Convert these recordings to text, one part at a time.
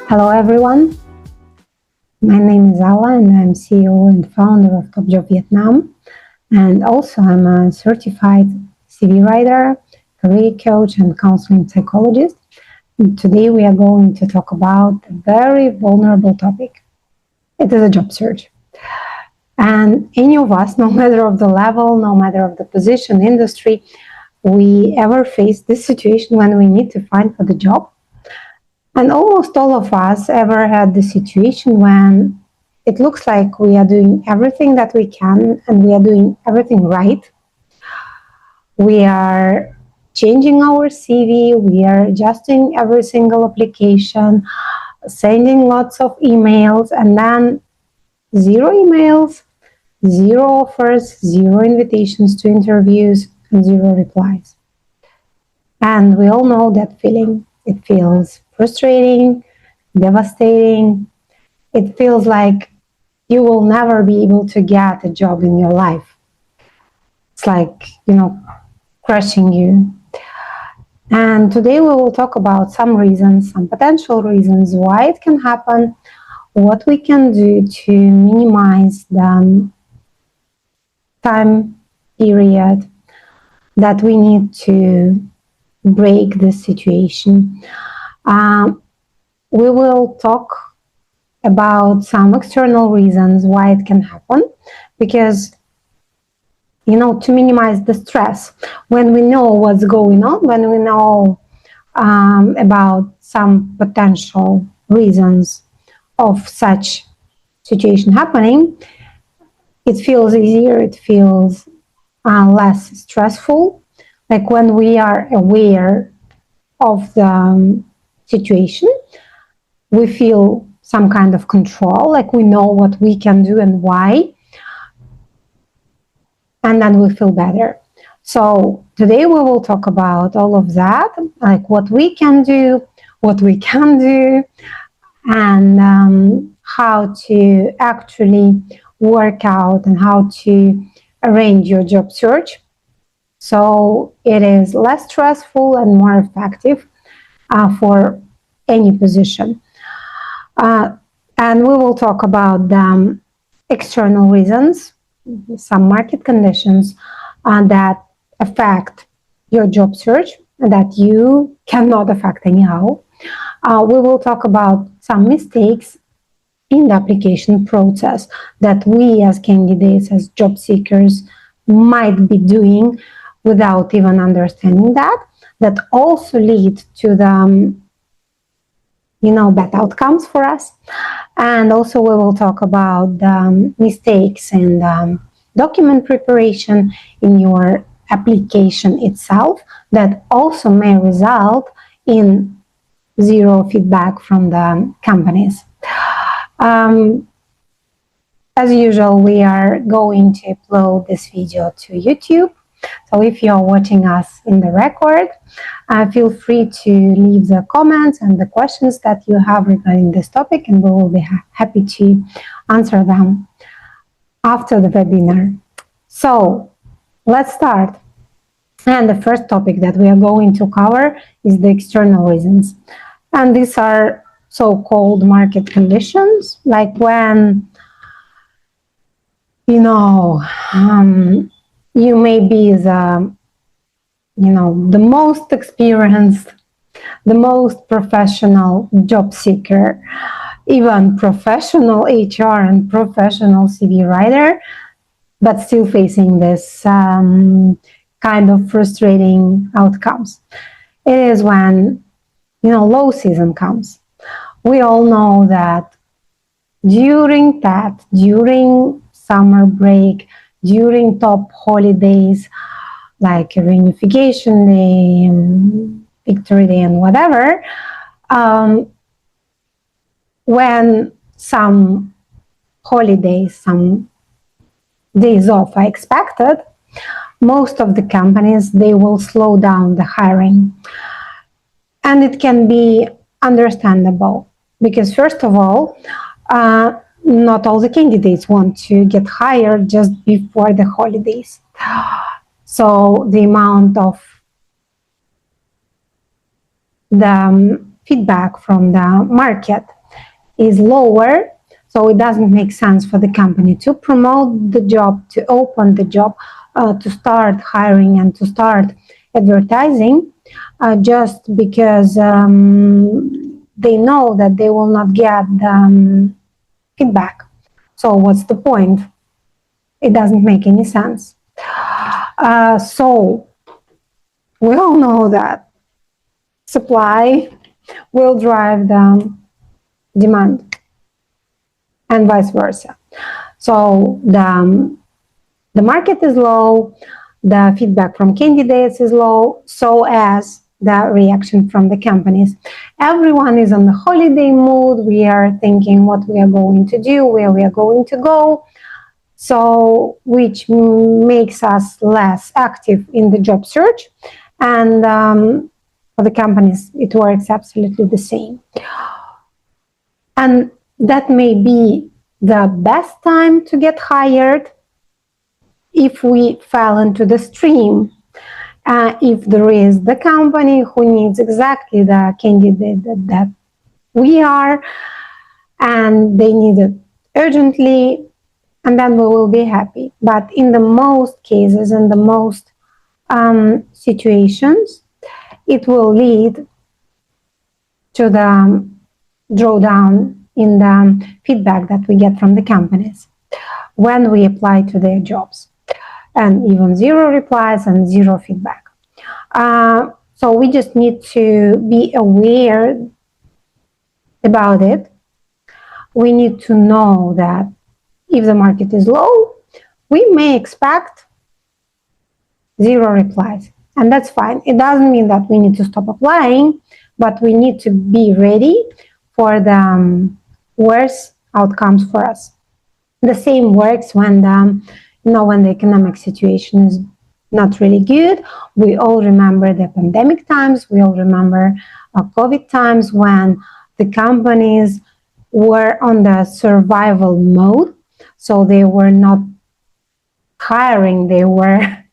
Hello everyone, my name is Ala and I'm CEO and founder of TopJob Vietnam, and also I'm a certified CV writer, career coach and counseling psychologist. And today we are going to talk about a very vulnerable topic. It is a job search. And any of us, no matter of the level, no matter of the position, industry, we ever face this situation when we need to find for the job. And almost all of us ever had the situation when it looks like we are doing everything that we can and we are doing everything right. We are changing our CV, we are adjusting every single application, sending lots of emails, and then zero emails, zero offers, zero invitations to interviews, and zero replies. And we all know that feeling. It feels frustrating, devastating. It feels like you will never be able to get a job in your life. It's like, crushing you. And today we will talk about some reasons, some potential reasons why it can happen, what we can do to minimize the time period that we need to break this situation. We will talk about some external reasons why it can happen, because to minimize the stress, when we know what's going on, when we know about some potential reasons of such situation happening, it feels easier, it feels less stressful. Like when we are aware of the situation, we feel some kind of control, like we know what we can do and why, and then we feel better. So today we will talk about all of that, like what we can do, what we can do, and how to actually work out and how to arrange your job search so it is less stressful and more effective for any position. And we will talk about the external reasons, some market conditions that affect your job search that you cannot affect anyhow. We will talk about some mistakes in the application process that we as candidates, as job seekers, might be doing without even understanding that also lead to the bad outcomes for us. And also we will talk about the mistakes in the document preparation in your application itself that also may result in zero feedback from the companies. As usual, we are going to upload this video to YouTube. So if you're watching us in the record, feel free to leave the comments and the questions that you have regarding this topic, and we will be happy to answer them after the webinar. So let's start. And the first topic that we are going to cover is the external reasons. And these are so-called market conditions, like when, you may be the most experienced, the most professional job seeker, even professional HR and professional CV writer, but still facing this kind of frustrating outcomes. It is when, low season comes. We all know that during summer break, during top holidays, like Reunification Day, Victory Day, and whatever, when some holidays, some days off are expected, most of the companies, they will slow down the hiring. And it can be understandable because, first of all, not all the candidates want to get hired just before the holidays. So the amount of the feedback from the market is lower, so it doesn't make sense for the company to promote the job, to open the job, to start hiring and to start advertising, just because they know that they will not get the feedback. So what's the point? It doesn't make any sense. So we all know that supply will drive the demand and vice versa. So the market is low, the feedback from candidates is low, so as the reaction from the companies. Everyone is on the holiday mood. We are thinking what we are going to do, where we are going to go. So, which makes us less active in the job search. And for the companies, it works absolutely the same. And that may be the best time to get hired if we fell into the stream. If there is the company who needs exactly the candidate that we are, and they need it urgently, and then we will be happy. But in the most cases, in the most situations, it will lead to the drawdown in the feedback that we get from the companies when we apply to their jobs, and even zero replies and zero feedback. So we just need to be aware about it. We need to know that if the market is low, we may expect zero replies, and that's fine. It doesn't mean that we need to stop applying, but we need to be ready for the worse outcomes for us. The same works when when the economic situation is not really good. We all remember the pandemic times. We all remember COVID times when the companies were on the survival mode. So they were not hiring, they were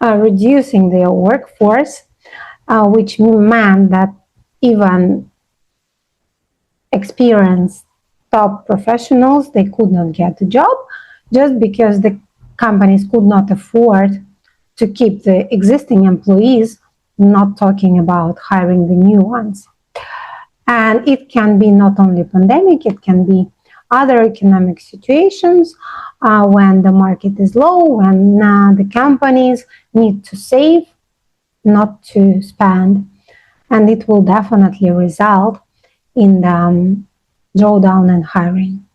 reducing their workforce, which meant that even experienced top professionals, they could not get the job just because the companies could not afford to keep the existing employees, not talking about hiring the new ones. And it can be not only pandemic, it can be other economic situations when the market is low, when the companies need to save, not to spend. And it will definitely result in the drawdown in hiring.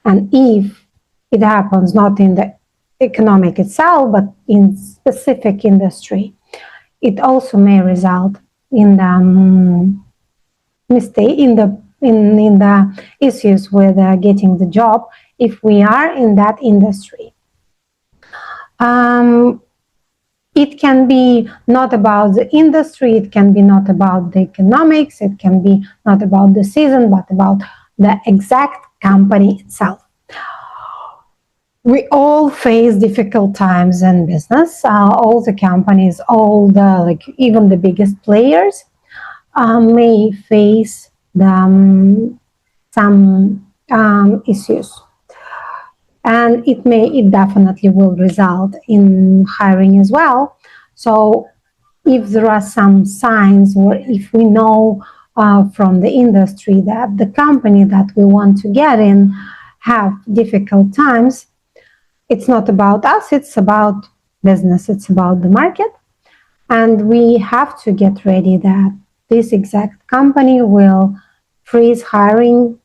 And if it happens not in the economic itself, but in specific industry, it also may result in the mistake, in the issues with getting the job if we are in that industry. It can be not about the industry, it can be not about the economics, it can be not about the season, but about the exact company itself. We all face difficult times in business. All the companies, even the biggest players may face some issues, and it definitely will result in hiring as well. So if there are some signs, or if we know from the industry that the company that we want to get in have difficult times, it's not about us, it's about business, it's about the market. And we have to get ready that this exact company will freeze hiring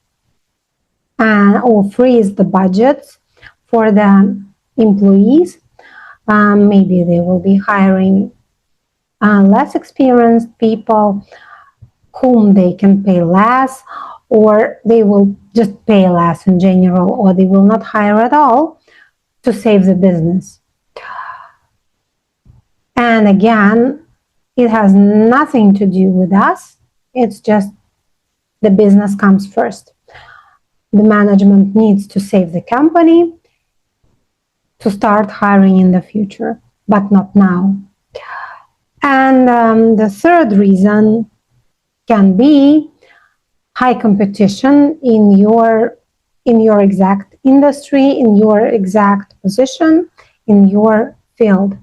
or freeze the budgets for the employees. Maybe they will be hiring less experienced people whom they can pay less, or they will just pay less in general, or they will not hire at all to save the business. And again, it has nothing to do with us. It's just the business comes first. The management needs to save the company to start hiring in the future, but not now. And the third reason can be high competition in your exact industry, in your exact position, in your field.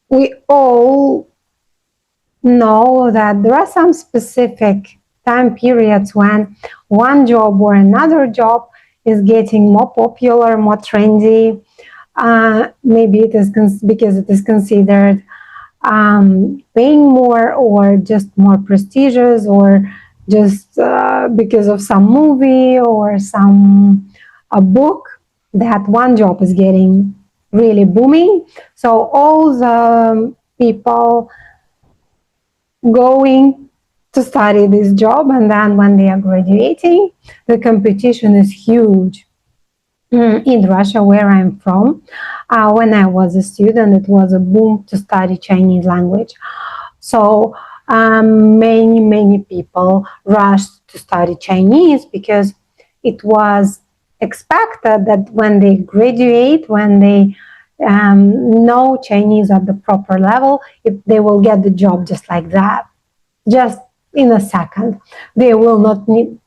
We all know that there are some specific time periods when one job or another job is getting more popular, more trendy. Maybe it is because it is considered paying more, or just more prestigious, or just because of some movie or some a book, that one job is getting really booming. So all the people going to study this job, and then when they are graduating, the competition is huge. In Russia, where I'm from, when I was a student, it was a boom to study Chinese language. So many people rushed to study Chinese because it was expected that when they graduate, when they know Chinese at the proper level, they will get the job just like that, just in a second. They will not need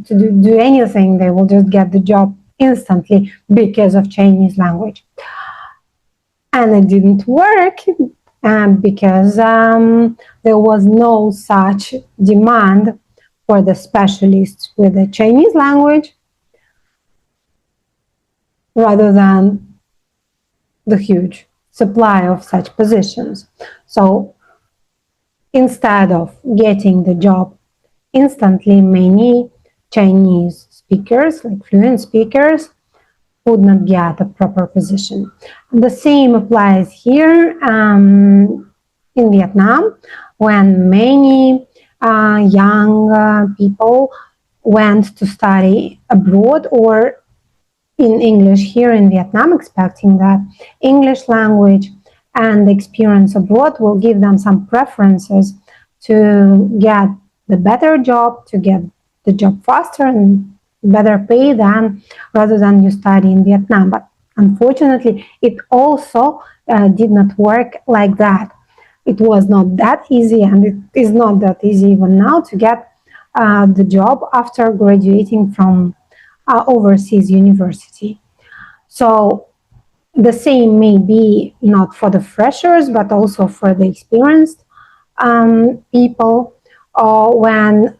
to do anything. They will just get the job instantly because of Chinese language. And it didn't work because there was no such demand for the specialists with the Chinese language, rather than the huge supply of such positions. So instead of getting the job instantly, many Chinese speakers, like fluent speakers, would not get a proper position. The same applies here in Vietnam, when many young people went to study abroad or in English here in Vietnam, expecting that English language and experience abroad will give them some preferences to get the better job, to get the job faster and better pay than rather than you study in Vietnam. But unfortunately, it also did not work like that. It was not that easy, and it is not that easy even now to get the job after graduating from overseas university. So the same may be not for the freshers, but also for the experienced people, when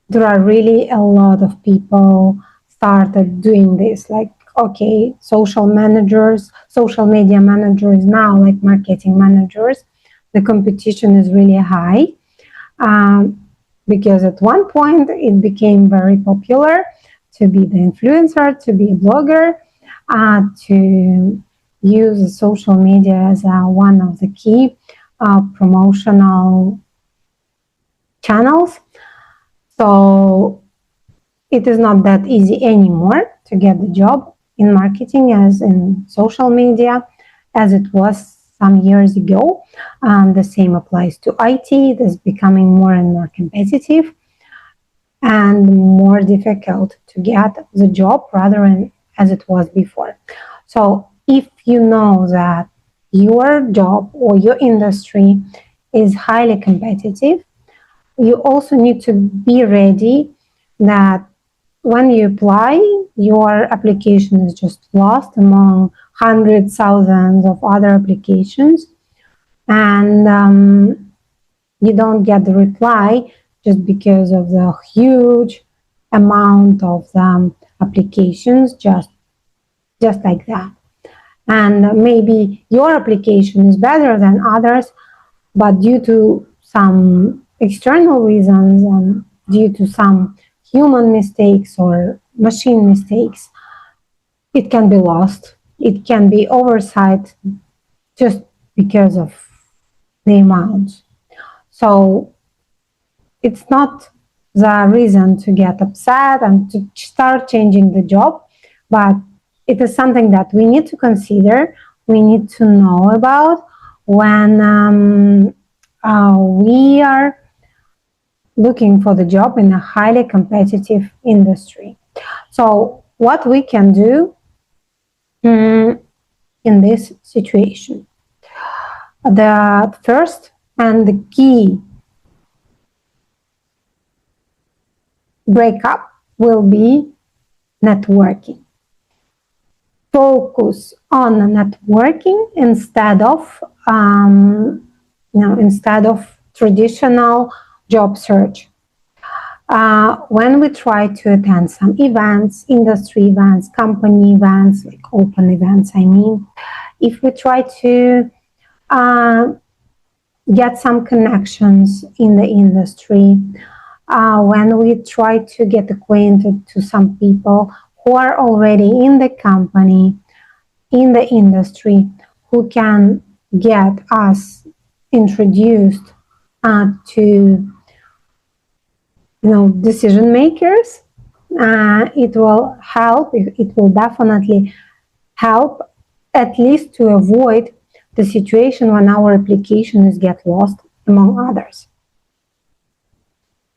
there are really a lot of people started doing this, like, okay, social managers, social media managers now, like marketing managers, the competition is really high, because at one point it became very popular to be the influencer, to be a blogger, to use social media as one of the key promotional channels. So it is not that easy anymore to get the job in marketing as in social media as it was some years ago. The same applies to IT. It is becoming more and more competitive and more difficult to get the job rather than as it was before. So if you know that your job or your industry is highly competitive, you also need to be ready that when you apply, your application is just lost among hundreds, thousands of other applications, and you don't get the reply just because of the huge amount of applications, just like that. And maybe your application is better than others, but due to some external reasons and due to some human mistakes or machine mistakes, it can be lost. It can be oversight just because of the amount. So it's not the reason to get upset and to start changing the job, but it is something that we need to consider, we need to know about when we are looking for the job in a highly competitive industry. So what we can do in this situation? The first and the key breakup will be networking. Focus on networking instead of traditional job search. When we try to attend some events, industry events, company events, like open events, if we try to get some connections in the industry, when we try to get acquainted to some people who are already in the company, in the industry, who can get us introduced to decision makers, it will help. It will definitely help, at least to avoid the situation when our applications get lost among others.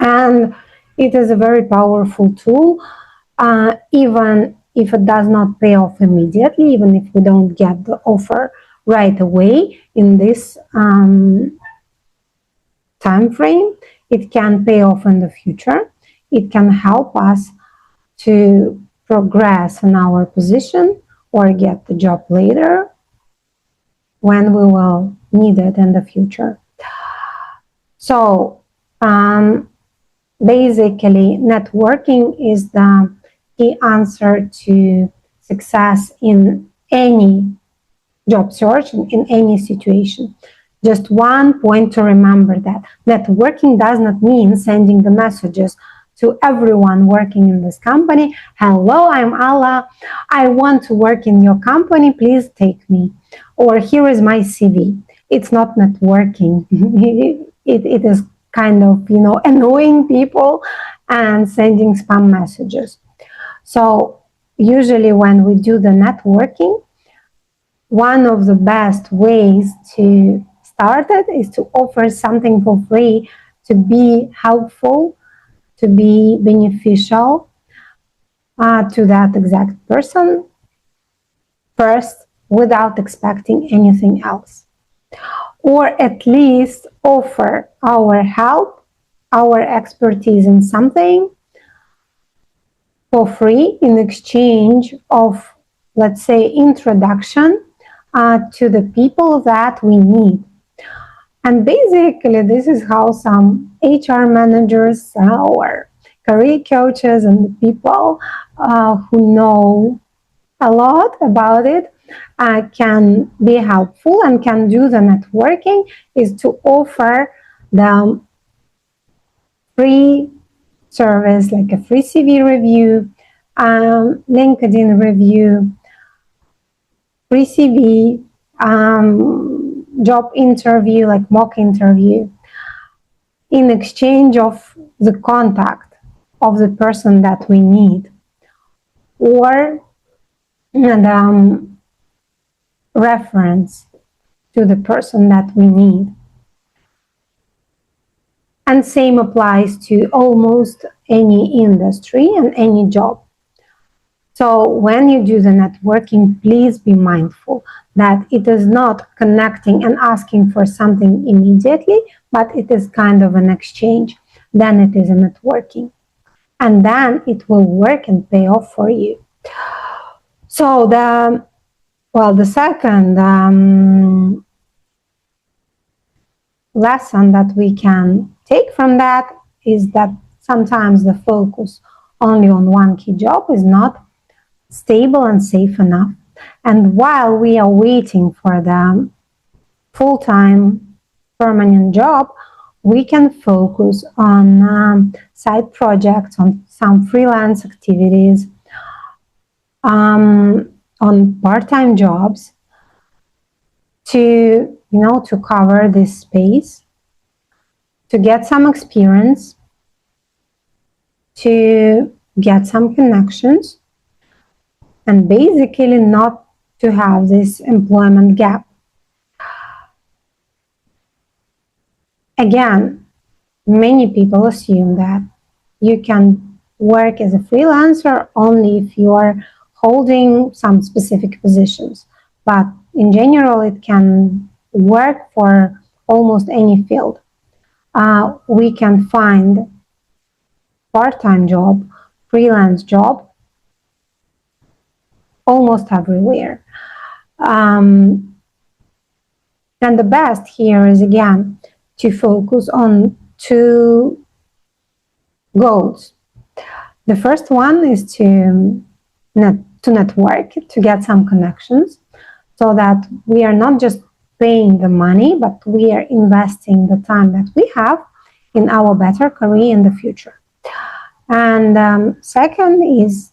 And it is a very powerful tool, even if it does not pay off immediately, even if we don't get the offer right away in this time frame. It can pay off in the future. It can help us to progress in our position or get the job later when we will need it in the future. So basically, networking is the key answer to success in any job search, in any situation. Just one point to remember, that networking does not mean sending the messages to everyone working in this company. Hello, I'm Alla. I want to work in your company. Please take me. Or here is my CV. It's not networking. It is kind of, annoying people and sending spam messages. So usually when we do the networking, one of the best ways to start it is to offer something for free, to be helpful, to be beneficial to that exact person first, without expecting anything else. Or at least offer our help, our expertise in something for free in exchange of, let's say, introduction to the people that we need. And basically, this is how some HR managers or career coaches and people who know a lot about it can be helpful and can do the networking, is to offer the free service, like a free CV review, LinkedIn review, free CV, job interview, like mock interview, in exchange of the contact of the person that we need, or reference to the person that we need. And same applies to almost any industry and any job. So when you do the networking, please be mindful that it is not connecting and asking for something immediately, but it is kind of an exchange. Then it is a networking. And then it will work and pay off for you. So the second lesson that we can take from that is that sometimes the focus only on one key job is not stable and safe enough. And while we are waiting for the full-time permanent job, we can focus on side projects, on some freelance activities, on part-time jobs to cover this space, to get some experience, to get some connections, and basically not to have this employment gap. Again, many people assume that you can work as a freelancer only if you are holding some specific positions. But in general, it can work for almost any field. We can find part-time job, freelance job, almost everywhere. Um, and the best here is, again, to focus on two goals. The first one is to network, to get some connections, so that we are not just paying the money, but we are investing the time that we have in our better career in the future. And second is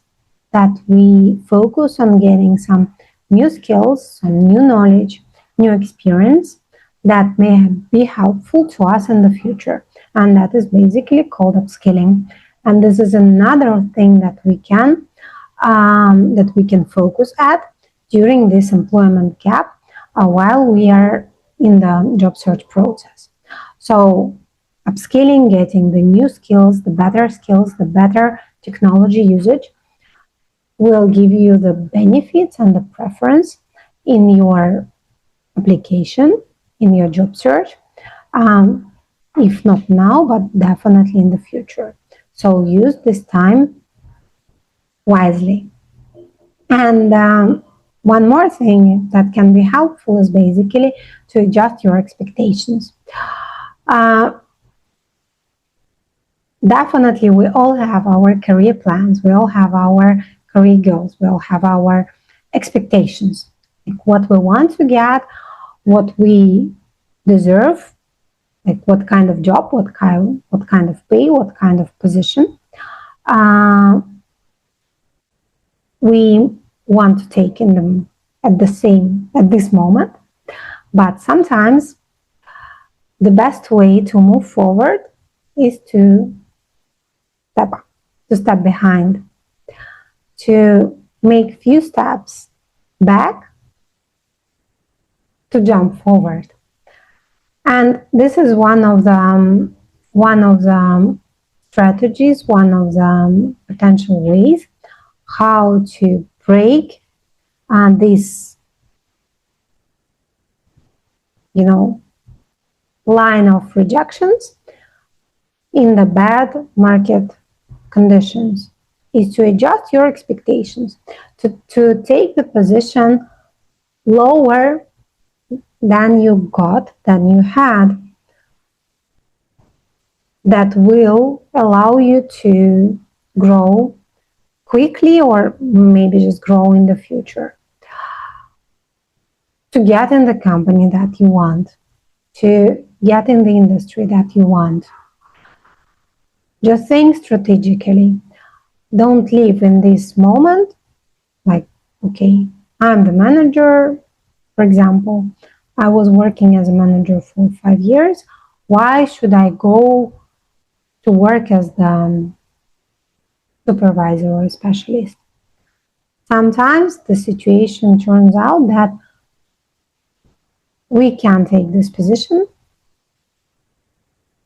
that we focus on getting some new skills, some new knowledge, new experience that may be helpful to us in the future. And that is basically called upskilling. And this is another thing that we can focus at during this employment gap while we are in the job search process. So upskilling, getting the new skills, the better technology usage will give you the benefits and the preference in your application, in your job search, if not now, but definitely in the future. So use this time wisely. And one more thing that can be helpful is basically to adjust your expectations. Definitely, we all have our career plans, we all have our career goals, we all have our expectations, like what we want to get, what we deserve, like what kind of job, what kind of pay, what kind of position we want to take in them at this moment. But sometimes the best way to move forward is to step behind, to make few steps back, to jump forward. And this is one of the strategies, one of the potential ways how to break this, line of rejections in the bad market conditions, is to adjust your expectations, to take the position lower than you had, that will allow you to grow quickly, or maybe just grow in the future, to get in the company that you want, to get in the industry that you want. Just think strategically. Don't live in this moment like, okay, I'm the manager. For example, I was working as a manager for 5 years. Why should I go to work as the supervisor or specialist? Sometimes the situation turns out that we can take this position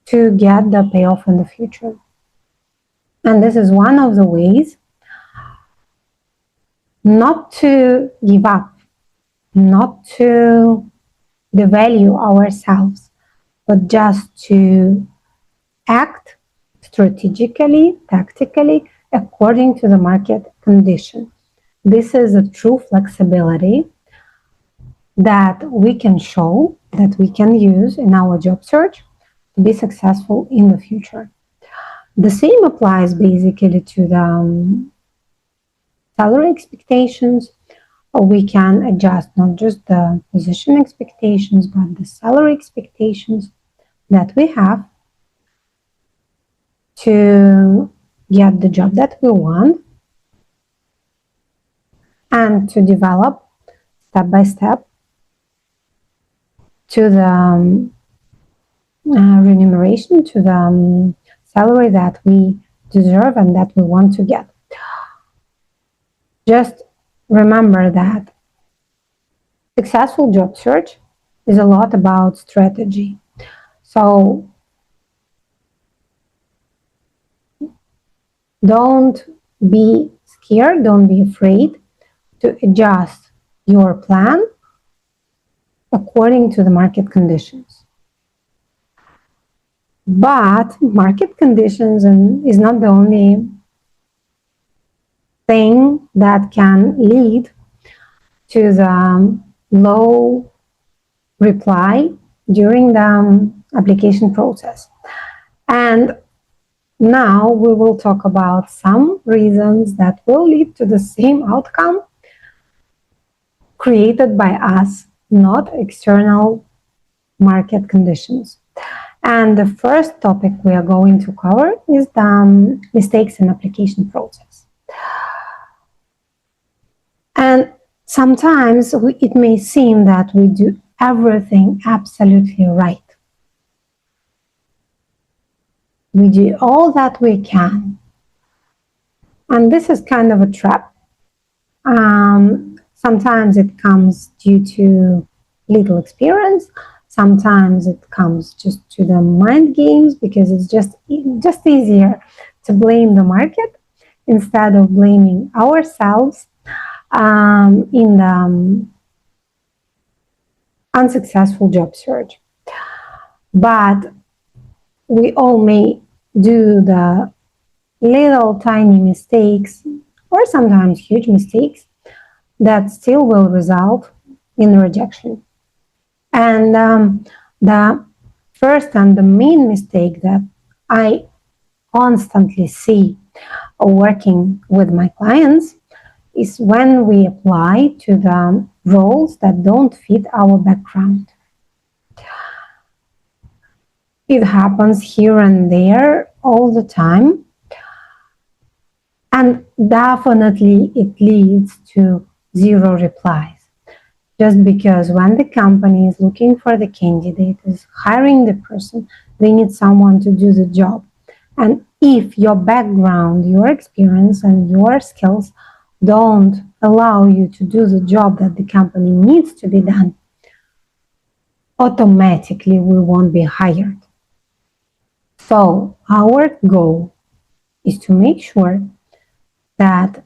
to get the payoff in the future. And this is one of the ways not to give up, not to devalue ourselves, but just to act strategically, tactically, according to the market condition. This is a true flexibility that we can show, that we can use in our job search to be successful in the future. The same applies basically to the salary expectations. We can adjust not just the position expectations, but the salary expectations that we have to get the job that we want, and to develop step by step to the remuneration, to the salary that we deserve and that we want to get. Just remember that successful job search is a lot about strategy. So don't be scared, don't be afraid to adjust your plan according to the market conditions. But market conditions is not the only thing that can lead to the low reply during the application process. And now we will talk about some reasons that will lead to the same outcome created by us, not external market conditions. And the first topic we are going to cover is the mistakes in application process. And sometimes it may seem that we do everything absolutely right. We do all that we can. And this is kind of a trap. Sometimes it comes due to little experience. Sometimes it comes just to the mind games because it's just easier to blame the market instead of blaming ourselves in the unsuccessful job search. But we all may do the little tiny mistakes or sometimes huge mistakes that still will result in rejection. And the first and the main mistake that I constantly see working with my clients is when we apply to the roles that don't fit our background. It happens here and there all the time. And definitely it leads to zero replies. Just because when the company is looking for the candidate, is hiring the person, they need someone to do the job. And if your background, your experience, and your skills don't allow you to do the job that the company needs to be done, automatically we won't be hired. So our goal is to make sure that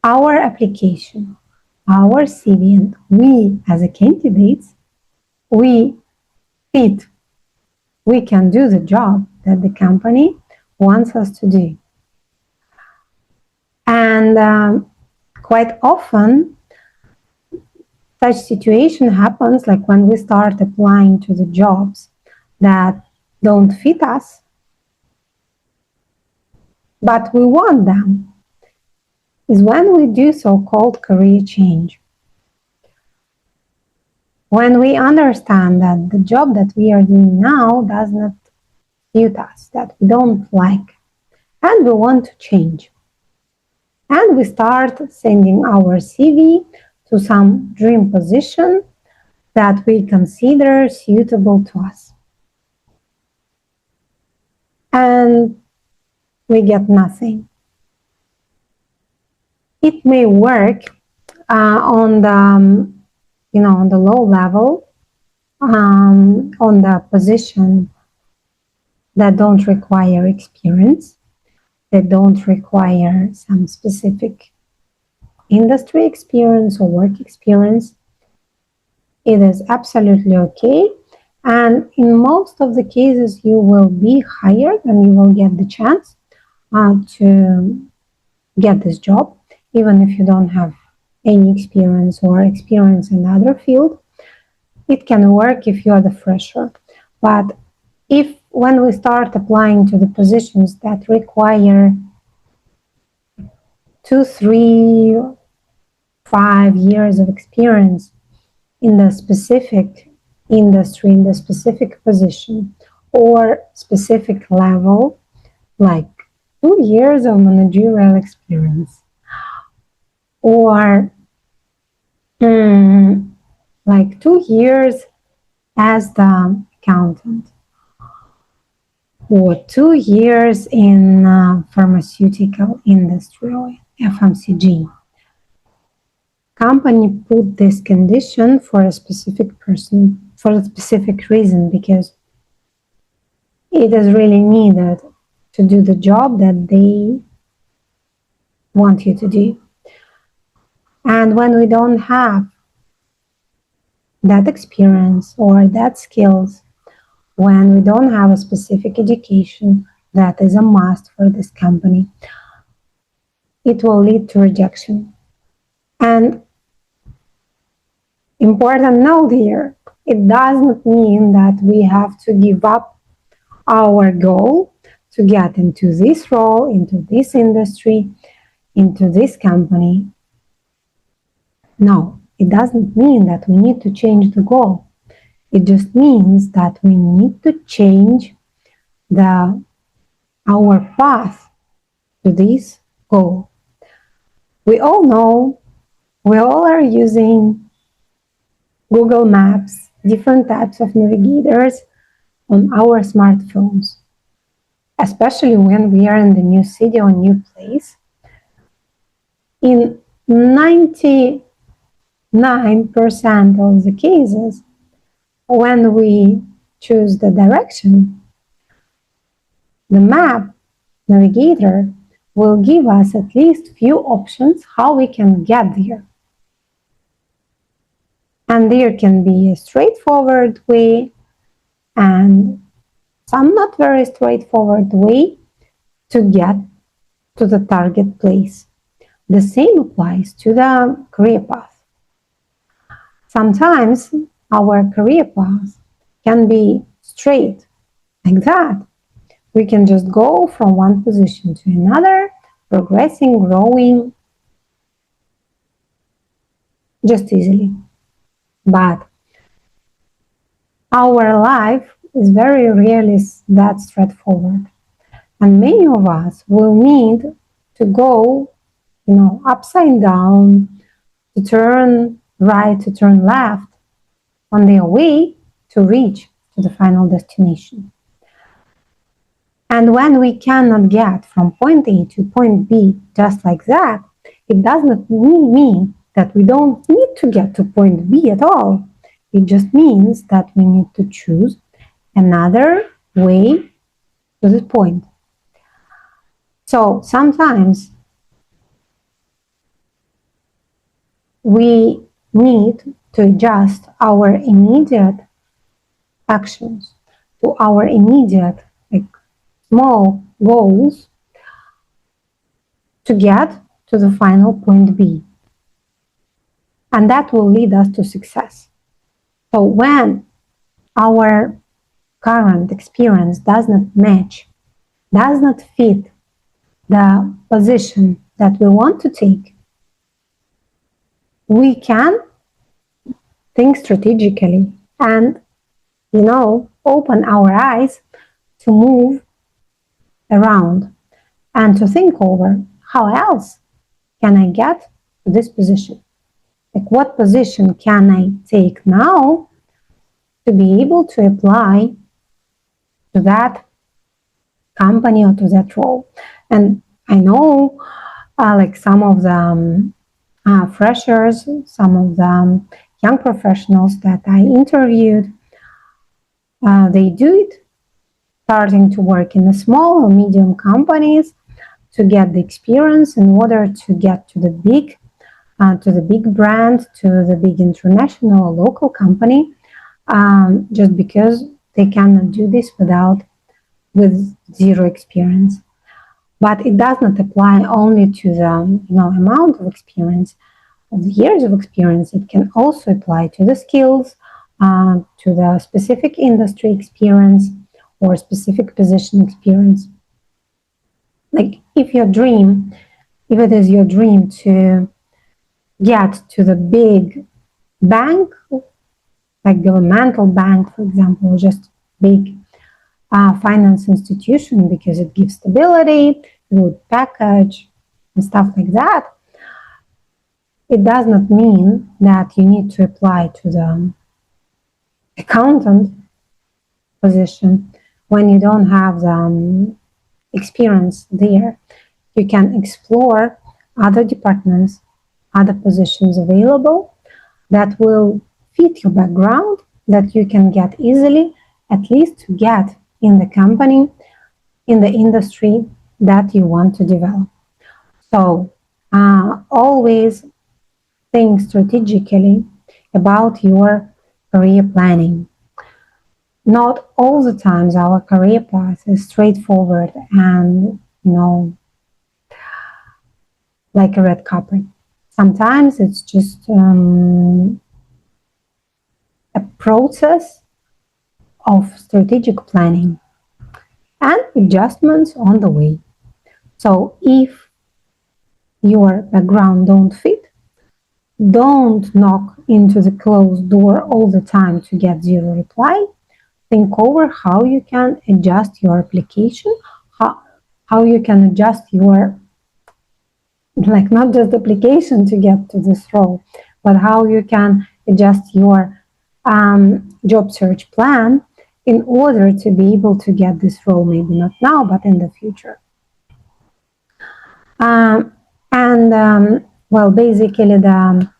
our application, our CV, and we as a candidates, we fit, we can do the job that the company wants us to do. And quite often, such situation happens like when we start applying to the jobs that don't fit us, but we want them, is when we do so-called career change. When we understand that the job that we are doing now does not suit us, that we don't like, and we want to change. And we start sending our CV to some dream position that we consider suitable to us. And we get nothing. It may work on the on the low level, on the position that don't require experience, that don't require some specific industry experience or work experience. It is absolutely okay. And in most of the cases, you will be hired and you will get the chance to get this job, even if you don't have any experience or experience in other field. It can work if you are the fresher. But if when we start applying to the positions that require 2, 3, 5 years of experience in the specific industry, in the specific position or specific level, like 2 years of managerial experience, or like 2 years as the accountant, or 2 years in pharmaceutical industry or FMCG. Company put this condition for a specific person, for a specific reason, because it is really needed to do the job that they want you to do. And when we don't have that experience or that skills when we don't have a specific education that is a must for this company, it will lead to rejection. And important note here, it does not mean that we have to give up our goal to get into this role, into this industry, into this company. No, it doesn't mean that we need to change the goal. It just means that we need to change our path to this goal. We all know, we all are using Google Maps, different types of navigators on our smartphones, especially when we are in the new city or new place. In 99% of the cases, when we choose the direction, the map navigator will give us at least few options how we can get there. And there can be a straightforward way and some not very straightforward way to get to the target place. The same applies to the career path. Sometimes our career path can be straight like that. We can just go from one position to another, progressing, growing, just easily. But our life is very rarely that straightforward. And many of us will need to go, upside down, to turn right, to turn left on their way to reach to the final destination. And when we cannot get from point A to point B just like that, it does not mean that we don't need to get to point B at all. It just means that we need to choose another way to this point. So sometimes we need to adjust our immediate actions to our immediate small goals to get to the final point B. And that will lead us to success. So when our current experience does not match, does not fit the position that we want to take, we can think strategically and, open our eyes to move around and to think over how else can I get to this position? Like what position can I take now to be able to apply to that company or to that role? And I know some of the freshers, some of the young professionals that I interviewed, they do it starting to work in the small or medium companies to get the experience in order to get to the big brand, to the big international or local company, just because they cannot do this with zero experience. But it does not apply only to the amount of experience, of the years of experience. It can also apply to the skills, to the specific industry experience or specific position experience. Like if it is your dream to get to the big bank, like governmental bank, for example, or just big finance institution because it gives stability, good package, and stuff like that, it does not mean that you need to apply to the accountant position when you don't have the experience there. You can explore other departments, other positions available that will fit your background, that you can get easily, at least to get in the company, in the industry that you want to develop. So always think strategically about your career planning. not all the times our career path is straightforward and, like a red carpet. Sometimes it's just a process of strategic planning and adjustments on the way. So if your background don't fit, don't knock into the closed door all the time to get zero reply. Think over how you can adjust your application, how you can adjust your, like, not just application to get to this role, but how you can adjust your job search plan in order to be able to get this role, maybe not now, but in the future. Well, basically the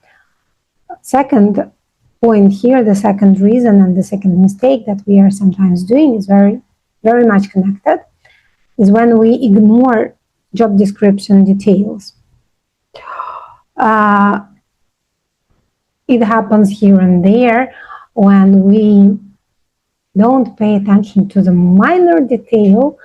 second point here, the second reason and the second mistake that we are sometimes doing is very, very much connected, is when we ignore job description details. It happens here and there when we don't pay attention to the minor detail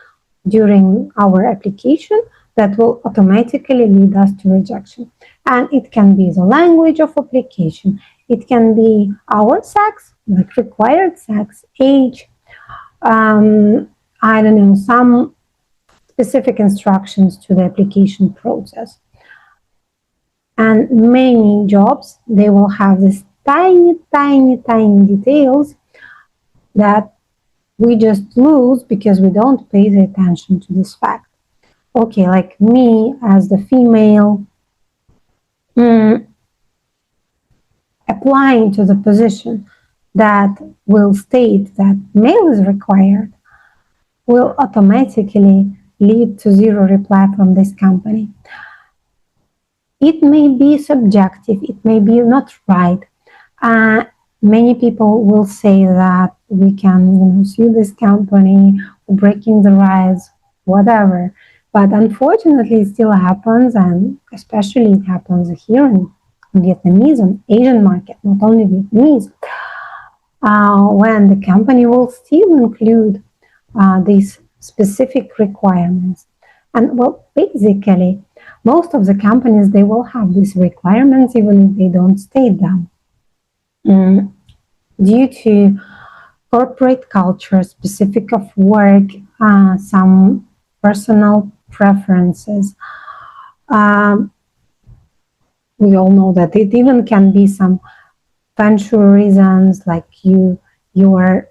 during our application that will automatically lead us to rejection. And it can be the language of application. It can be our sex, like required sex, age, I don't know, some specific instructions to the application process. And many jobs, they will have these tiny, tiny, tiny details that we just lose because we don't pay the attention to this fact. Okay, like me as the female, applying to the position that will state that male is required will automatically lead to zero reply from this company. It may be subjective, it may be not right. Many people will say that we can sue this company for breaking the rights, whatever. But unfortunately, it still happens, and especially it happens here in Vietnamese and Asian market, not only Vietnamese, when the company will still include these specific requirements. And well, basically, most of the companies, they will have these requirements even if they don't state them. Due to corporate culture, specific of work, some personal preferences. We all know that it even can be some feng shui reasons, like your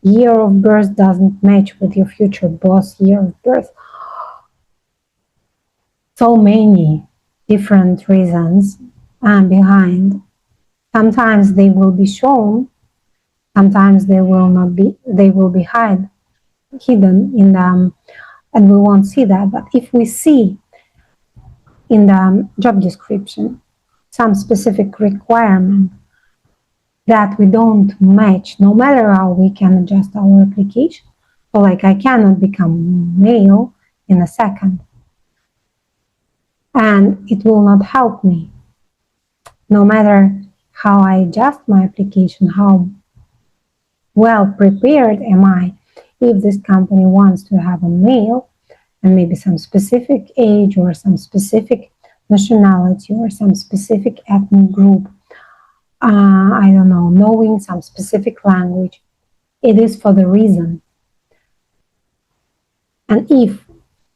year of birth doesn't match with your future boss year of birth. So many different reasons behind. Sometimes they will be shown, sometimes they will not be, they will be hidden in them, and we won't see that. But if we see in the job description some specific requirement that we don't match, no matter how we can adjust our application, so like I cannot become male in a second, and it will not help me, no matter how I adjust my application, how well prepared am I. If this company wants to have a male and maybe some specific age or some specific nationality or some specific ethnic group, I don't know, knowing some specific language, it is for the reason. And if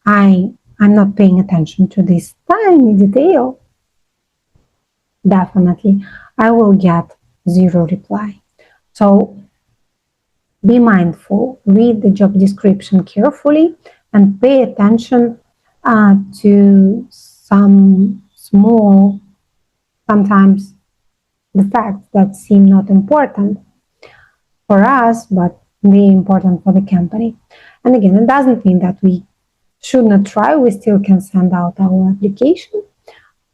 I'm not paying attention to this tiny detail, definitely I will get zero reply. So be mindful, read the job description carefully, and pay attention to some small, sometimes the facts that seem not important for us, but really important for the company. And again, it doesn't mean that we should not try. We still can send out our application.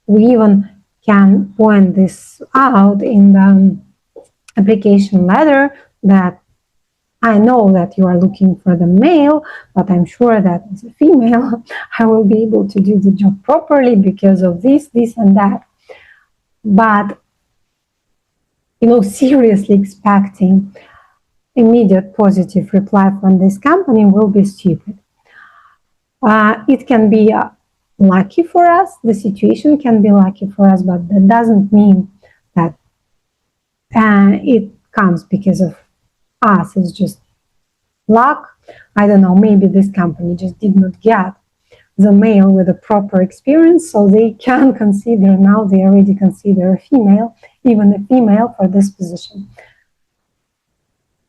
We even can point this out in the application letter that I know that you are looking for the male, but I'm sure that as a female, I will be able to do the job properly because of this, and that. But, seriously expecting immediate positive reply from this company will be stupid. It can be lucky for us, the situation can be lucky for us, but that doesn't mean that it comes because of us. It's just luck. I don't know, maybe this company just did not get the male with a proper experience, so they can consider, now they already consider a female, even a female for this position.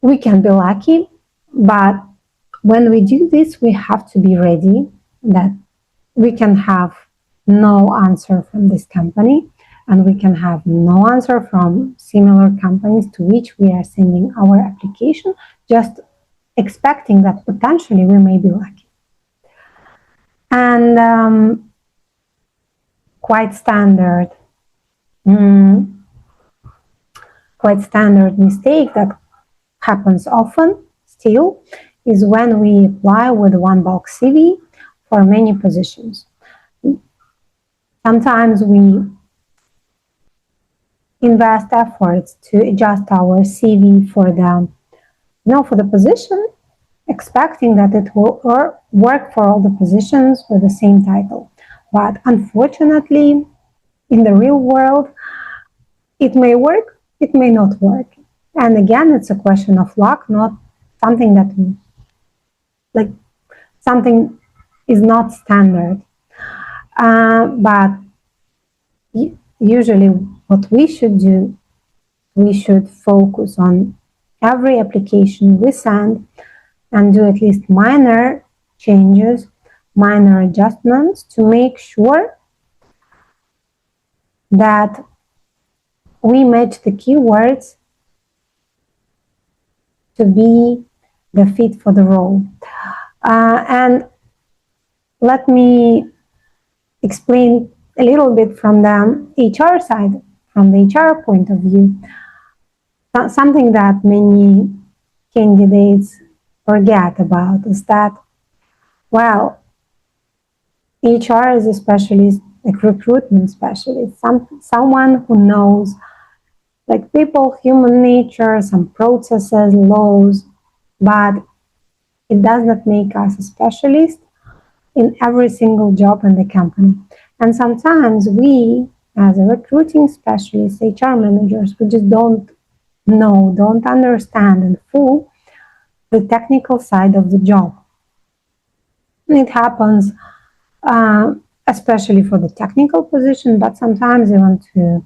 We can be lucky, but when we do this, we have to be ready that we can have no answer from this company, and we can have no answer from similar companies to which we are sending our application, just expecting that potentially we may be lucky. And quite standard mistake that happens often still is when we apply with one bulk CV for many positions. Sometimes we invest efforts to adjust our CV for the position, expecting that it will work for all the positions with the same title. But unfortunately, in the real world, it may work, it may not work. And again, it's a question of luck, not something that, like, something is not standard. But usually what we should do, we should focus on every application we send and do at least minor changes, minor adjustments to make sure that we match the keywords to be the fit for the role. And let me explain a little bit from the HR side, from the HR point of view. Something that many candidates forget about is that, well, HR is a specialist, like recruitment specialist, someone who knows like people, human nature, some processes, laws, but it does not make us a specialist in every single job in the company. And sometimes we, as a recruiting specialist, HR managers, we just don't know, don't understand in full the technical side of the job. And it happens especially for the technical position, but sometimes even to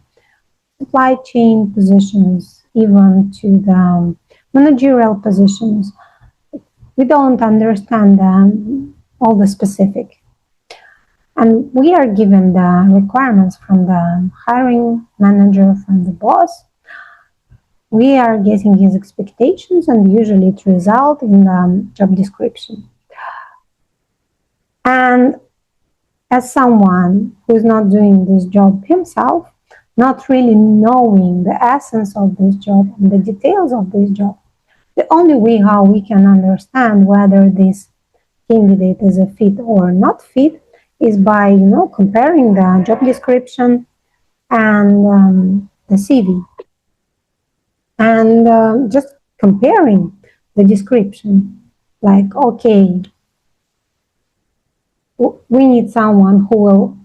supply chain positions, even to the managerial positions. We don't understand all the specific. And we are given the requirements from the hiring manager, from the boss. We are getting his expectations, and usually it results in the job description. And as someone who is not doing this job himself, not really knowing the essence of this job and the details of this job, the only way how we can understand whether this candidate is a fit or not fit is by, comparing the job description and the CV. And just comparing the description, like, okay, we need someone who will,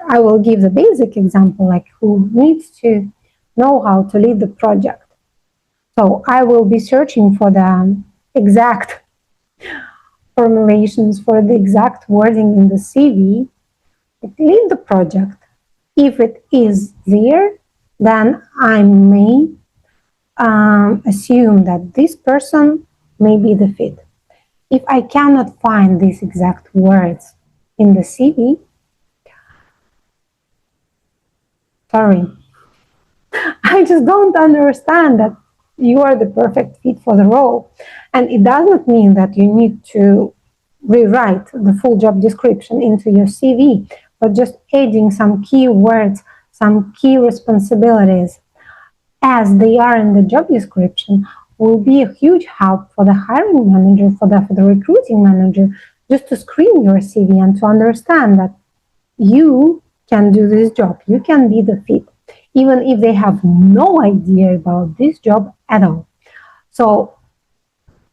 I will give the basic example, like who needs to know how to lead the project. So I will be searching for the exact formulations, for the exact wording in the CV. Lead the project. If it is there, then I may assume that this person may be the fit. If I cannot find these exact words in the CV, sorry, I just don't understand that you are the perfect fit for the role. And it does not mean that you need to rewrite the full job description into your CV, but just adding some key words, some key responsibilities as they are in the job description will be a huge help for the hiring manager, for the recruiting manager, just to screen your CV and to understand that you can do this job, you can be the fit, even if they have no idea about this job at all. So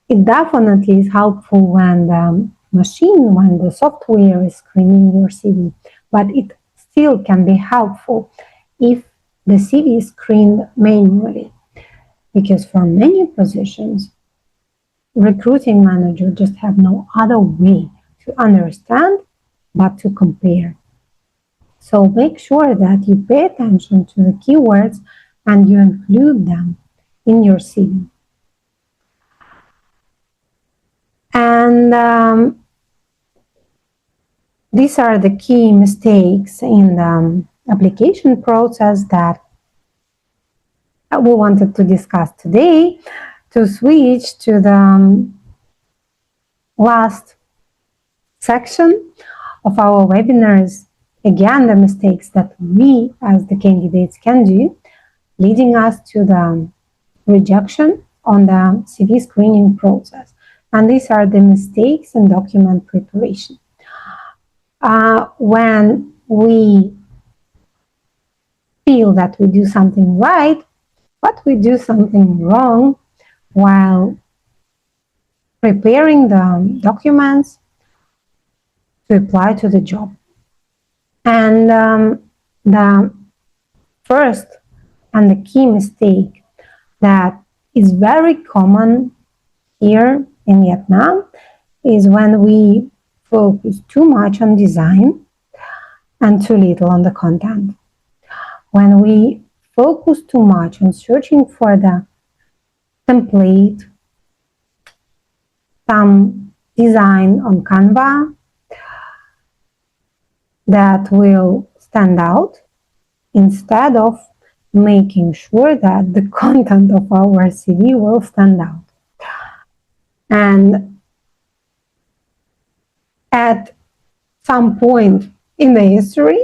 It definitely is helpful when the software is screening your CV, but it still can be helpful if the CV is screened manually, because for many positions, recruiting manager just have no other way to understand but to compare. So make sure that you pay attention to the keywords and you include them in your CV. And these are the key mistakes in the application process that we wanted to discuss today. To switch to the last section of our webinars, again, the mistakes that we as the candidates can do, leading us to the rejection on the CV screening process. And these are the mistakes in document preparation. When we feel that we do something right, but we do something wrong while preparing the documents to apply to the job. And the first and the key mistake that is very common here in Vietnam is when we focus too much on design and too little on the content. When we focus too much on searching for the template, some design on Canva that will stand out, instead of making sure that the content of our CV will stand out. And at some point in the history,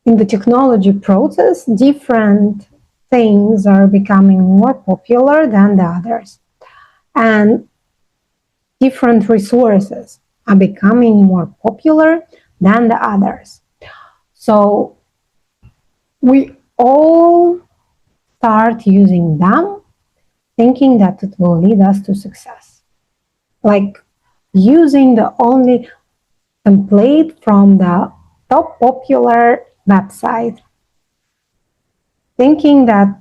in the technology process, different things are becoming more popular than the others. And different resources are becoming more popular than the others. So we all start using them, thinking that it will lead us to success. Like using the only template from the top popular website, thinking that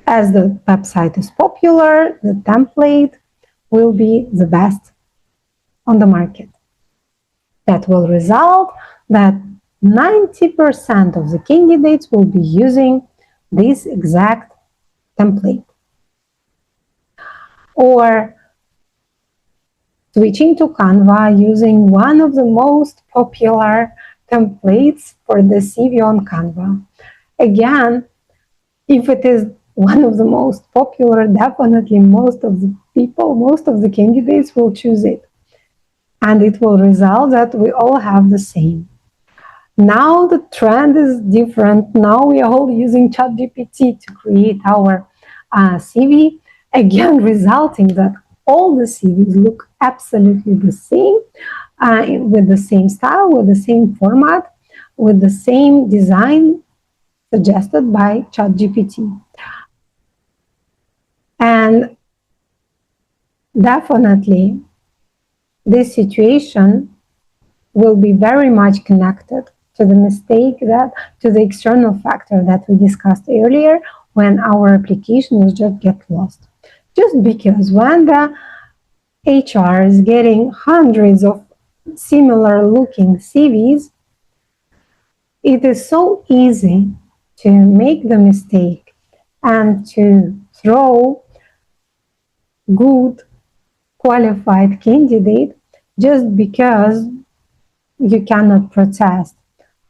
as the website is popular, the template will be the best on the market. That will result that 90% of the candidates will be using this exact template. Or switching to Canva using one of the most popular templates for the CV on Canva. Again, if it is one of the most popular, definitely most of the people, most of the candidates will choose it. And it will result that we all have the same. Now the trend is different. Now we are all using ChatGPT to create our CV, again resulting that all the CVs look absolutely the same, with the same style, with the same format, with the same design suggested by ChatGPT. And definitely this situation will be very much connected to the mistake to the external factor that we discussed earlier, when our applications just get lost. Just because when the HR is getting hundreds of similar looking CVs, it is so easy to make the mistake and to throw good qualified candidate just because you cannot process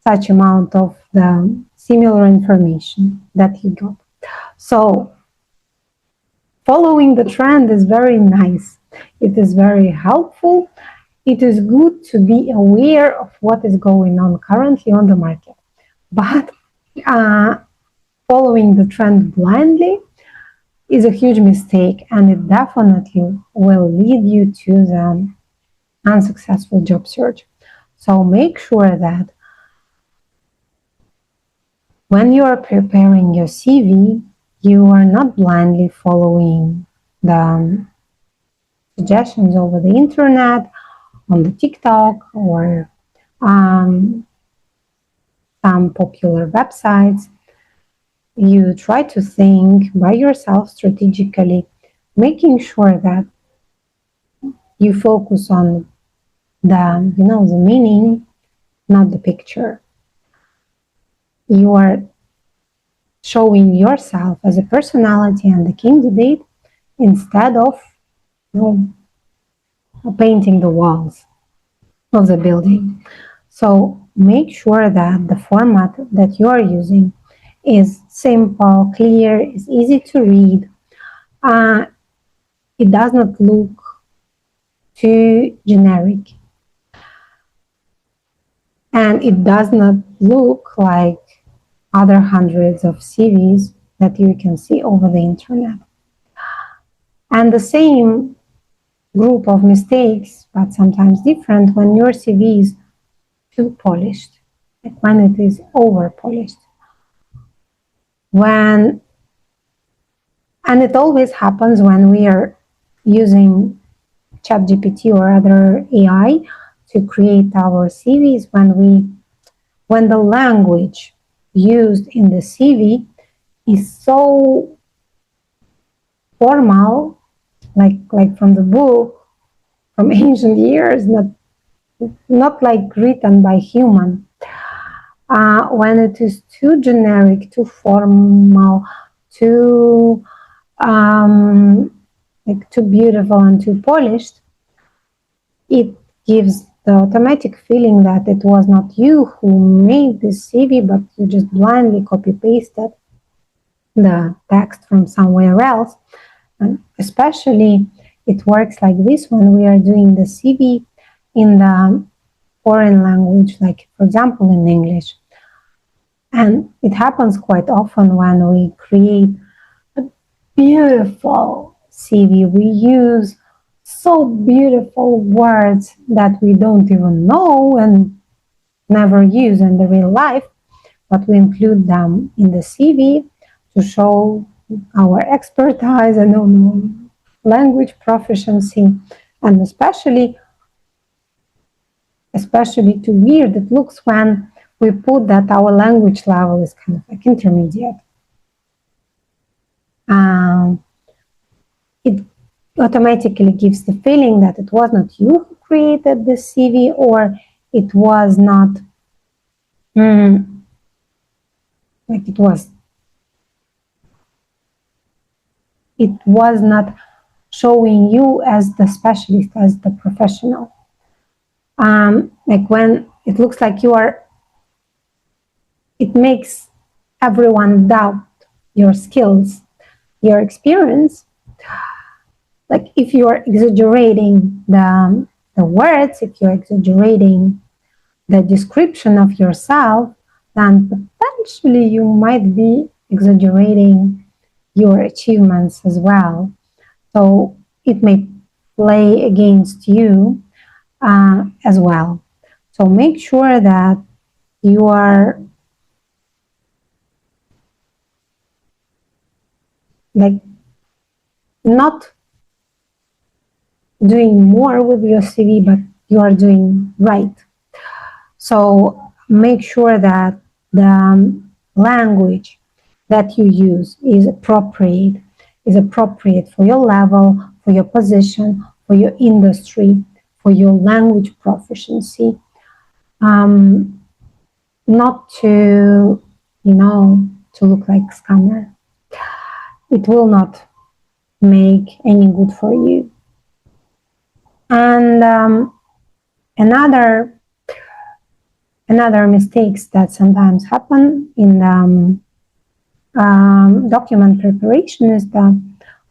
such amount of the similar information that you got. So following the trend is very nice. It is very helpful. It is good to be aware of what is going on currently on the market. But following the trend blindly is a huge mistake, and it definitely will lead you to the unsuccessful job search. So make sure that when you are preparing your CV, you are not blindly following the suggestions over the internet, on the TikTok, or um, some popular websites. You try to think by yourself strategically, making sure that you focus on the meaning, not the picture. You are showing yourself as a personality and the candidate instead of you painting the walls of the building. So make sure that the format that you are using is simple, clear, is easy to read. It does not look too generic, and it does not look like other hundreds of CVs that you can see over the internet. And the same group of mistakes, but sometimes different, when your CV is too polished, like when it is over polished. And it always happens when we are using ChatGPT or other AI to create our CVs, when the language used in the CV is so formal, like from the book, from ancient years, not like written by human. When it is too generic, too formal, too too beautiful and too polished, it gives the automatic feeling that it was not you who made this CV, but you just blindly copy pasted the text from somewhere else. And especially it works like this when we are doing the CV in the foreign language, like for example in English. And it happens quite often when we create a beautiful CV. We use so beautiful words that we don't even know and never use in the real life, but we include them in the CV to show our expertise and language proficiency, and especially too weird it looks when we put that our language level is kind of like intermediate. It automatically gives the feeling that it was not you who created this CV, or it was not like it was not showing you as the specialist, as the professional. Like when it looks like it makes everyone doubt your skills, your experience. Like if you're exaggerating the words, if you're exaggerating the description of yourself, then potentially you might be exaggerating your achievements as well. So it may play against you as well. So make sure that you are like not doing more with your CV, but you are doing right. So make sure that the language that you use is appropriate for your level, for your position, for your industry, for your language proficiency. Not to look like scammer. It will not make any good for you. And another mistakes that sometimes happen in the document preparation is the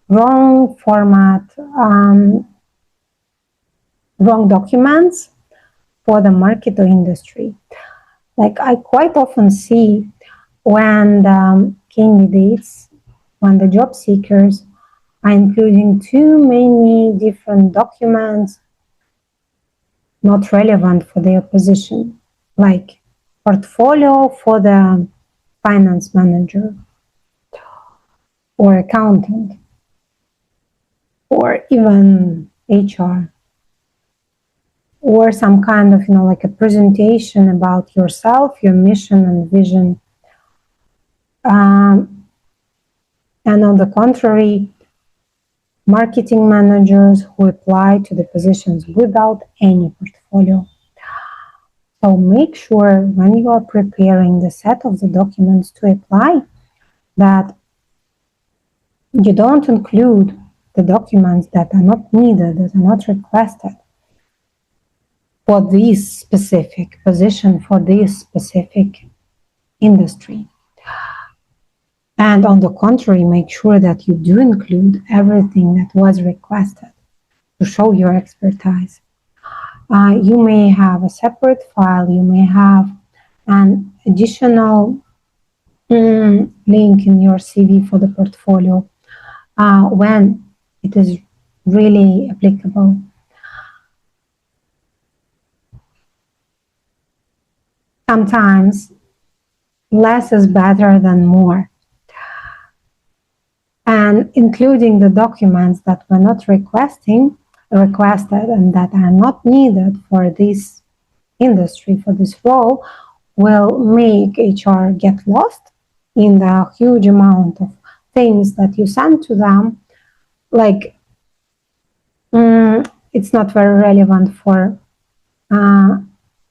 wrong format, wrong documents for the market or industry. Like I quite often see when the candidates, when the job seekers are including too many different documents not relevant for their position, like portfolio for the finance manager or accountant, or even HR, or some kind of, like a presentation about yourself, your mission and vision. And on the contrary, marketing managers who apply to the positions without any portfolio. So make sure when you are preparing the set of the documents to apply that you don't include the documents that are not needed, that are not requested for this specific position, for this specific industry. And on the contrary, make sure that you do include everything that was requested to show your expertise. You may have a separate file, you may have an additional link in your CV for the portfolio when it is really applicable. Sometimes less is better than more. And including the documents that were not requested and that are not needed for this industry, for this role, will make HR get lost in the huge amount of things that you send to them. Like, it's not very relevant for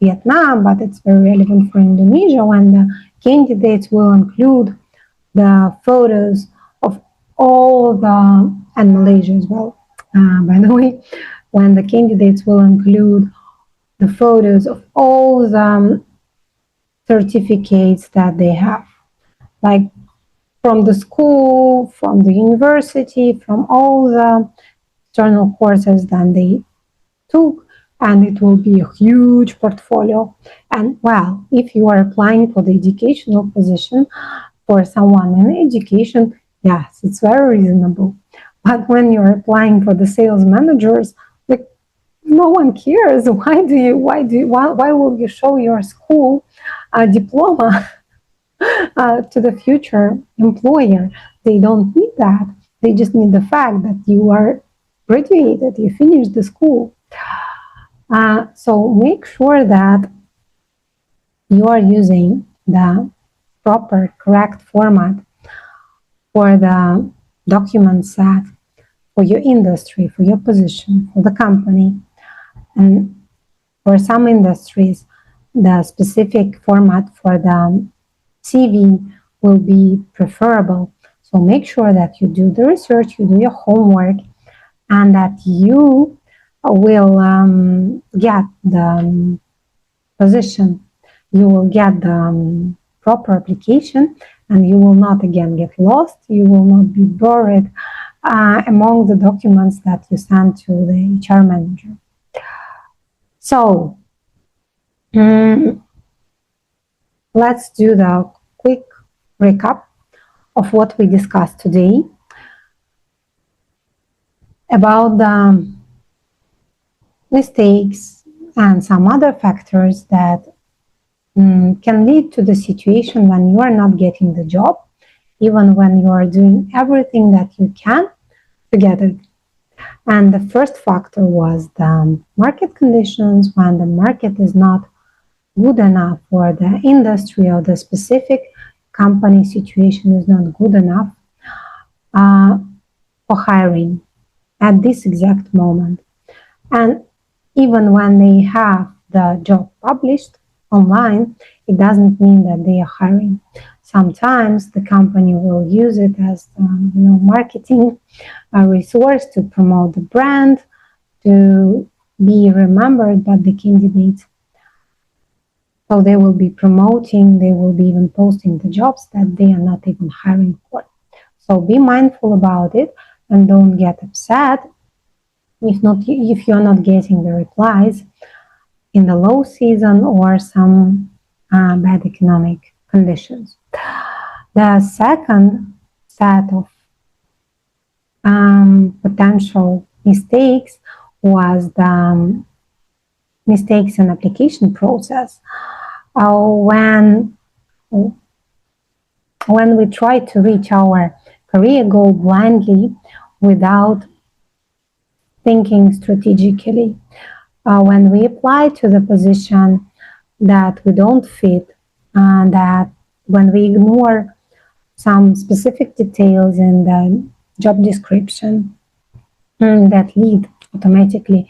Vietnam, but it's very relevant for Indonesia when the candidates will include the photos of all the, and Malaysia as well, by the way, when the candidates will include the photos of all the certificates that they have, like from the school, from the university, from all the external courses that they took, and it will be a huge portfolio. And well, if you are applying for the educational position for someone in education, yes, it's very reasonable. But when you're applying for the sales managers, like, no one cares. Why will you show your school diploma to the future employer? They don't need that. They just need the fact that you are graduated, you finished the school. So make sure that you are using the proper, correct format for the document set for your industry, for your position, for the company. And for some industries, the specific format for the CV will be preferable. So make sure that you do the research, you do your homework, and that you will get the position, you will get the proper application, and you will not again get lost, you will not be buried among the documents that you send to the HR manager. So let's do the quick recap of what we discussed today about the mistakes and some other factors that can lead to the situation when you are not getting the job, even when you are doing everything that you can to get it. And the first factor was the market conditions. When the market is not good enough, or the industry or the specific company situation is not good enough for hiring at this exact moment. And even when they have the job published online, it doesn't mean that they are hiring. Sometimes the company will use it as marketing resource to promote the brand, to be remembered by the candidates. So they will be promoting, they will be even posting the jobs that they are not even hiring for. So be mindful about it and don't get upset if you're not getting the replies in the low season or some bad economic conditions. The second set of potential mistakes was the mistakes in application process. When we try to reach our career goal blindly without thinking strategically. When we apply to the position that we don't fit, that when we ignore some specific details in the job description that lead automatically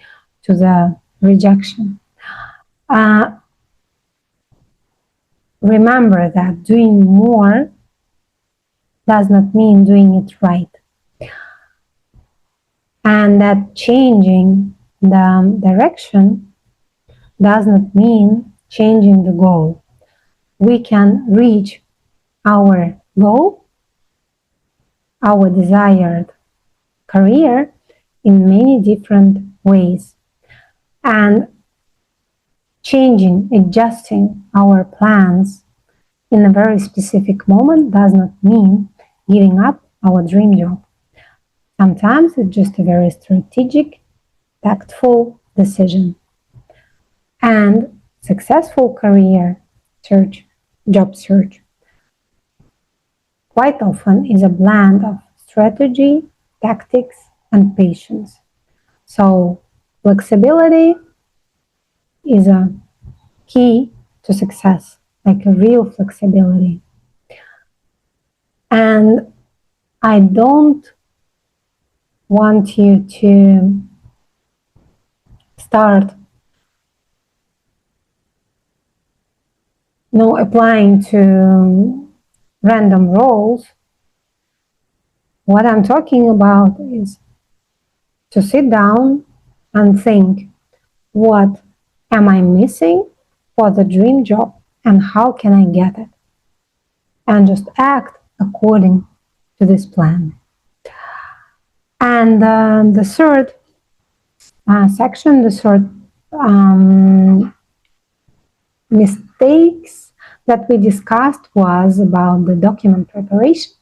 to the rejection. Remember that doing more does not mean doing it right. And that changing the direction does not mean changing the goal. We can reach our goal, our desired career, in many different ways. And changing, adjusting our plans in a very specific moment does not mean giving up our dream job. Sometimes it's just a very strategic, tactful decision. And successful career search, job search, quite often is a blend of strategy, tactics, and patience. So flexibility is a key to success, like a real flexibility. And I don't want you to start applying to random roles. What I'm talking about is to sit down and think, what am I missing for the dream job and how can I get it? And just act according to this plan. And the third section, the third mistakes that we discussed was about the document preparation.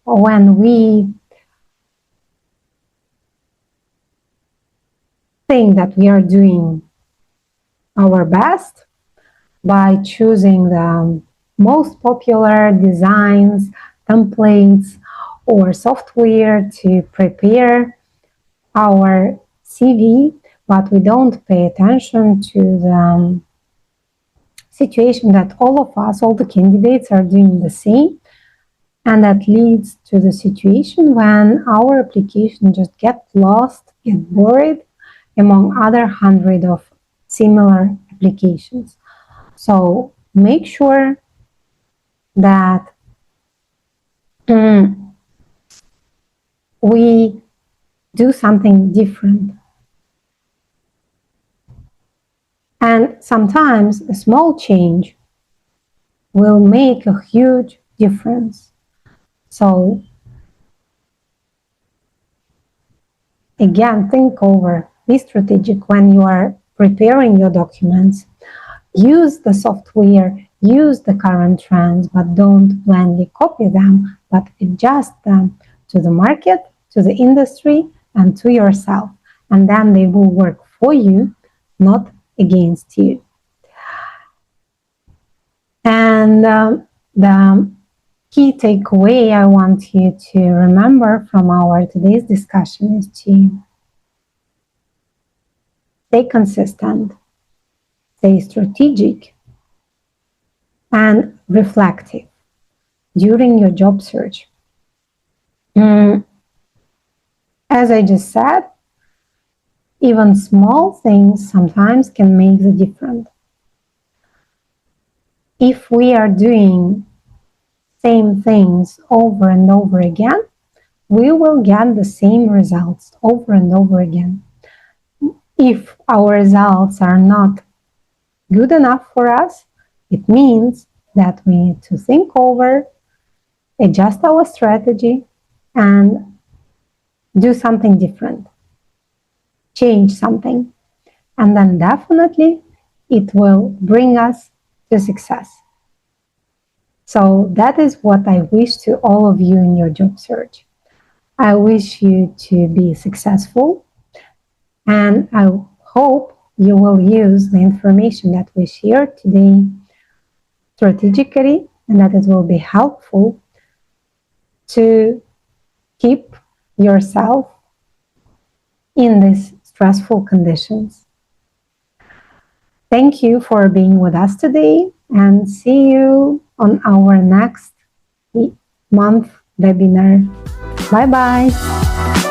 When we think that we are doing our best by choosing the most popular designs, templates, or software to prepare our CV, but we don't pay attention to the situation that all of us, all the candidates are doing the same. And that leads to the situation when our application just gets lost, get buried among other hundred of similar applications. So make sure that we do something different. And sometimes a small change will make a huge difference. So again, think over, be strategic when you are preparing your documents. Use the software, use the current trends, but don't blindly copy them, but adjust them to the market, to the industry, and to yourself. And then they will work for you, not against you. And the key takeaway I want you to remember from our today's discussion is to stay consistent, stay strategic, and reflective during your job search. As I just said, even small things sometimes can make the difference. If we are doing same things over and over again, we will get the same results over and over again. If our results are not good enough for us, it means that we need to think over, adjust our strategy, and do something different, change something, and then definitely it will bring us to success. So that is what I wish to all of you in your job search. I wish you to be successful, and I hope you will use the information that we shared today strategically, and that it will be helpful to keep yourself in these stressful conditions. Thank you for being with us today, and see you on our next month webinar. Bye bye.